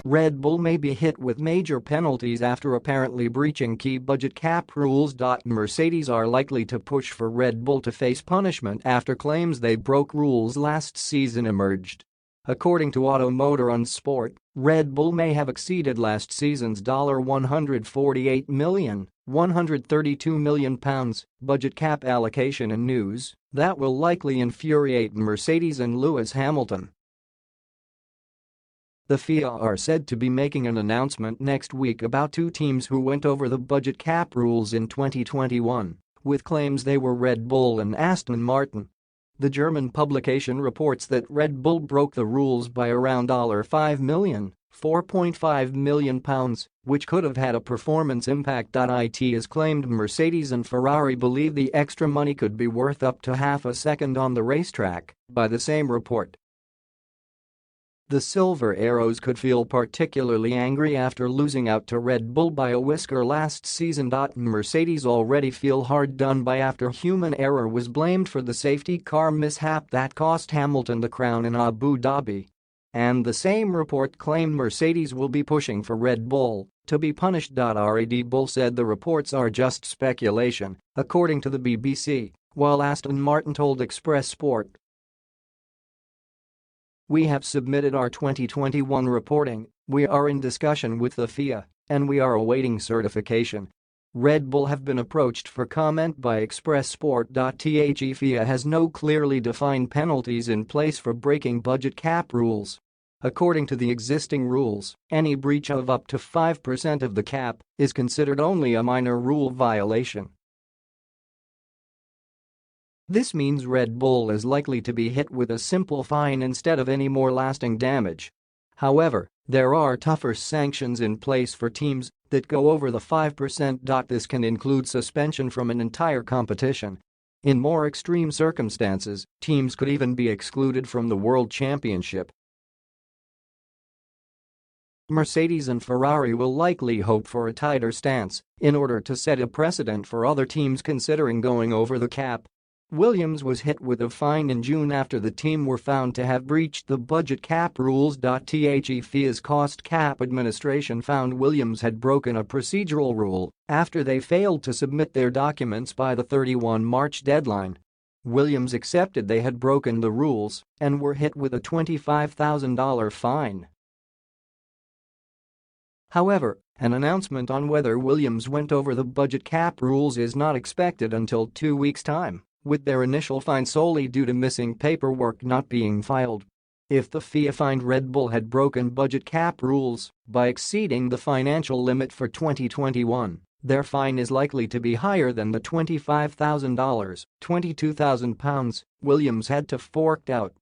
Red Bull may be hit with major penalties after apparently breaching key budget cap rules. Mercedes are likely to push for Red Bull to face punishment after claims they broke rules last season emerged. According to Automotor on Sport, Red Bull may have exceeded last season's $148 million, £132 million budget cap allocation in news that will likely infuriate Mercedes and Lewis Hamilton. The FIA are said to be making an announcement next week about two teams who went over the budget cap rules in 2021, with claims they were Red Bull and Aston Martin. The German publication reports that Red Bull broke the rules by around $5 million, £4.5 million, which could have had a performance impact. It is claimed Mercedes and Ferrari believe the extra money could be worth up to half a second on the racetrack, by the same report. The Silver Arrows could feel particularly angry after losing out to Red Bull by a whisker last season. Mercedes already feel hard done by after human error was blamed for the safety car mishap that cost Hamilton the crown in Abu Dhabi. And the same report claimed Mercedes will be pushing for Red Bull to be punished. Red Bull said the reports are just speculation, according to the BBC, while Aston Martin told Express Sport, "We have submitted our 2021 reporting, we are in discussion with the FIA, and we are awaiting certification." Red Bull have been approached for comment by Express Sport. FIA has no clearly defined penalties in place for breaking budget cap rules. According to the existing rules, any breach of up to 5% of the cap is considered only a minor rule violation. This means Red Bull is likely to be hit with a simple fine instead of any more lasting damage. However, there are tougher sanctions in place for teams that go over the 5%. This can include suspension from an entire competition. In more extreme circumstances, teams could even be excluded from the World Championship. Mercedes and Ferrari will likely hope for a tighter stance in order to set a precedent for other teams considering going over the cap. Williams was hit with a fine in June after the team were found to have breached the budget cap rules. FIA's cost cap administration found Williams had broken a procedural rule after they failed to submit their documents by the 31 March deadline. Williams accepted they had broken the rules and were hit with a $25,000 fine. However, an announcement on whether Williams went over the budget cap rules is not expected until 2 weeks' time, with their initial fine solely due to missing paperwork not being filed. If the FIA find Red Bull had broken budget cap rules by exceeding the financial limit for 2021, their fine is likely to be higher than the $25,000, £22,000, Williams had to fork out.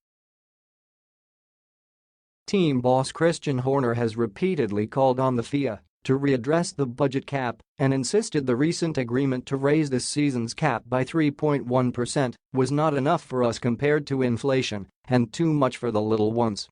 Team boss Christian Horner has repeatedly called on the FIA to readdress the budget cap and insisted the recent agreement to raise this season's cap by 3.1% was not enough for us compared to inflation and too much for the little ones.